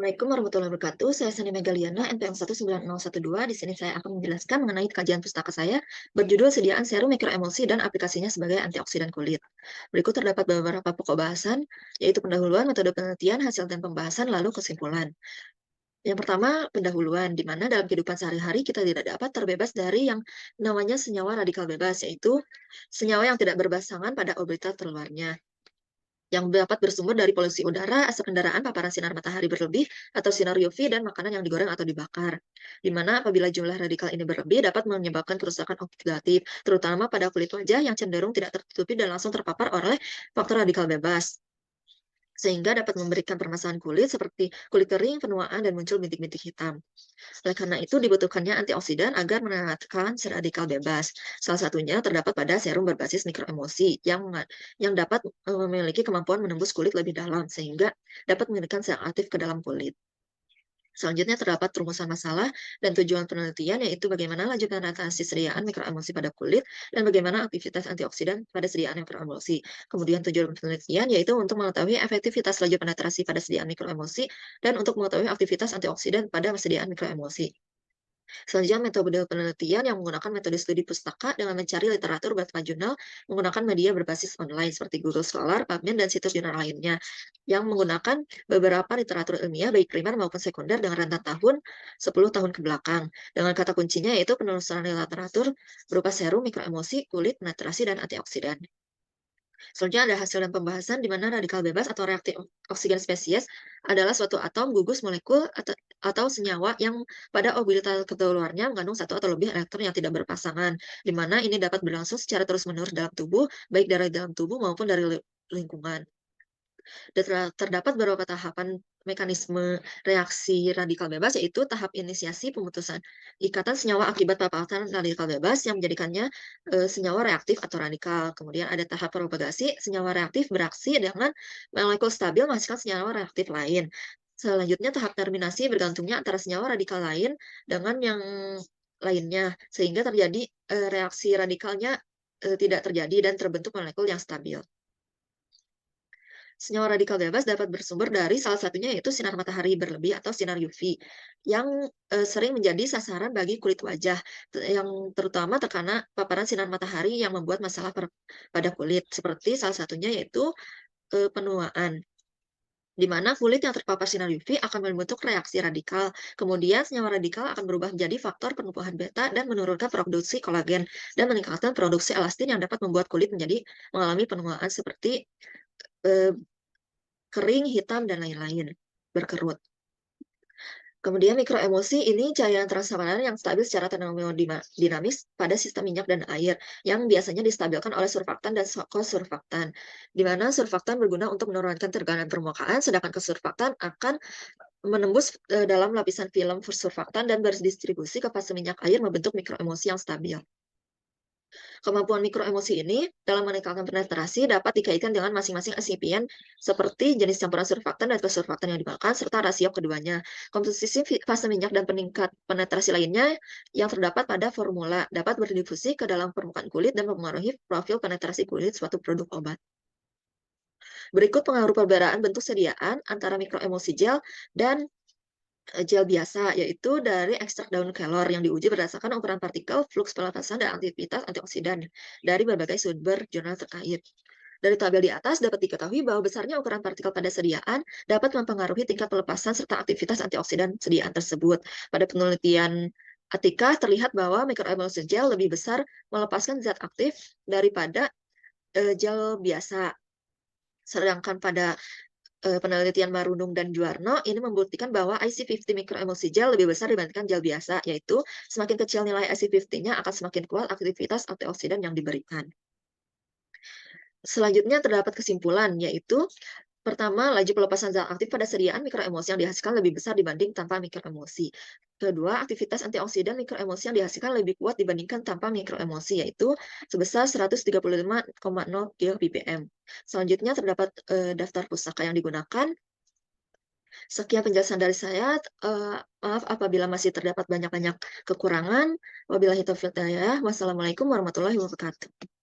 Assalamualaikum warahmatullahi wabarakatuh. Saya Sani Megaliana, NPM 19012. Di sini saya akan menjelaskan mengenai kajian pustaka saya berjudul Sediaan Serum Mikroemulsi dan aplikasinya sebagai antioksidan kulit. Berikut terdapat beberapa pokok bahasan, yaitu pendahuluan, metode penelitian, hasil dan pembahasan, lalu kesimpulan. Yang pertama, pendahuluan, di mana dalam kehidupan sehari-hari kita tidak dapat terbebas dari yang namanya senyawa radikal bebas, yaitu senyawa yang tidak berbasangan pada orbital terluarnya yang dapat bersumber dari polusi udara, asap kendaraan, paparan sinar matahari berlebih, atau sinar UV, dan makanan yang digoreng atau dibakar. Di mana apabila jumlah radikal ini berlebih dapat menyebabkan kerusakan oksidatif, terutama pada kulit wajah yang cenderung tidak tertutupi dan langsung terpapar oleh faktor radikal bebas sehingga dapat memberikan permasalahan kulit seperti kulit kering, penuaan, dan muncul bintik-bintik hitam. Oleh karena itu, dibutuhkannya antioksidan agar menekan si radikal bebas. Salah satunya terdapat pada serum berbasis mikroemulsi yang dapat memiliki kemampuan menembus kulit lebih dalam sehingga dapat mengenakan sel aktif ke dalam kulit. Selanjutnya terdapat rumusan masalah dan tujuan penelitian, yaitu bagaimana laju penetrasi sediaan mikroemulsi pada kulit dan bagaimana aktivitas antioksidan pada sediaan mikroemulsi. Kemudian tujuan penelitian yaitu untuk mengetahui efektivitas laju penetrasi pada sediaan mikroemulsi dan untuk mengetahui aktivitas antioksidan pada sediaan mikroemulsi. Selanjutnya, metode penelitian yang menggunakan metode studi pustaka dengan mencari literatur berupa jurnal menggunakan media berbasis online seperti Google Scholar, PubMed, dan situs jurnal lainnya yang menggunakan beberapa literatur ilmiah baik primer maupun sekunder dengan rentan tahun 10 tahun ke belakang. Dengan kata kuncinya yaitu penelusuran literatur berupa serum, mikroemulsi, kulit, penetrasi, dan antioksidan. Selanjutnya ada hasil dan pembahasan di mana radikal bebas atau reaktif oksigen spesies adalah suatu atom, gugus, molekul, atau senyawa yang pada orbital keluarnya mengandung satu atau lebih elektron yang tidak berpasangan, di mana ini dapat berlangsung secara terus-menerus dalam tubuh, baik dari dalam tubuh maupun dari lingkungan. Dan terdapat beberapa tahapan mekanisme reaksi radikal bebas, yaitu tahap inisiasi pemutusan ikatan senyawa akibat paparan radikal bebas yang menjadikannya senyawa reaktif atau radikal. Kemudian ada tahap propagasi, senyawa reaktif beraksi dengan molekul stabil menghasilkan senyawa reaktif lain. Selanjutnya tahap terminasi bergantungnya antara senyawa radikal lain dengan yang lainnya, sehingga terjadi reaksi radikalnya tidak terjadi dan terbentuk molekul yang stabil. Senyawa radikal bebas dapat bersumber dari salah satunya yaitu sinar matahari berlebih atau sinar UV yang sering menjadi sasaran bagi kulit wajah, yang terutama terkena paparan sinar matahari yang membuat masalah pada kulit, seperti salah satunya yaitu penuaan, di mana kulit yang terpapar sinar UV akan membentuk reaksi radikal. Kemudian senyawa radikal akan berubah menjadi faktor penumbuhan beta dan menurunkan produksi kolagen dan meningkatkan produksi elastin yang dapat membuat kulit menjadi mengalami penuaan seperti eh, kering, hitam, dan lain-lain, berkerut. Kemudian mikroemulsi ini cairan transparan yang stabil secara termodinamis pada sistem minyak dan air, yang biasanya distabilkan oleh surfaktan dan kosurfaktan, di mana surfaktan berguna untuk menurunkan tekanan permukaan, sedangkan kosurfaktan akan menembus dalam lapisan film surfaktan dan berdistribusi ke fase minyak air membentuk mikroemulsi yang stabil. Kemampuan mikroemosi ini dalam meningkatkan penetrasi dapat dikaitkan dengan masing-masing eksipien seperti jenis campuran surfaktan dan kesurfaktan yang dimakan, serta rasio keduanya. Komposisi fase minyak dan peningkat penetrasi lainnya yang terdapat pada formula dapat berdifusi ke dalam permukaan kulit dan mempengaruhi profil penetrasi kulit suatu produk obat. Berikut pengaruh perbedaan bentuk sediaan antara mikroemulsi gel dan gel biasa, yaitu dari ekstrak daun kelor yang diuji berdasarkan ukuran partikel, fluks pelepasan, dan aktivitas antioksidan dari berbagai sumber jurnal terkait. Dari tabel di atas dapat diketahui bahwa besarnya ukuran partikel pada sediaan dapat mempengaruhi tingkat pelepasan serta aktivitas antioksidan sediaan tersebut. Pada penelitian Atika terlihat bahwa mikroemulsi gel lebih besar melepaskan zat aktif daripada gel biasa. Sedangkan pada penelitian Marunung dan Juwarno ini membuktikan bahwa IC50 mikroemulsi gel lebih besar dibandingkan gel biasa, yaitu semakin kecil nilai IC50-nya akan semakin kuat aktivitas antioksidan yang diberikan. Selanjutnya terdapat kesimpulan, yaitu pertama, laju pelepasan zat aktif pada sediaan mikroemulsi yang dihasilkan lebih besar dibanding tanpa mikroemulsi. Kedua, aktivitas antioksidan mikroemulsi yang dihasilkan lebih kuat dibandingkan tanpa mikroemulsi, yaitu sebesar 135,0 kPm. Selanjutnya terdapat daftar pustaka yang digunakan. Sekian penjelasan dari saya. Maaf apabila masih terdapat banyak-banyak kekurangan. Wabillahi taufiq wal hidayah. Wassalamualaikum warahmatullahi wabarakatuh.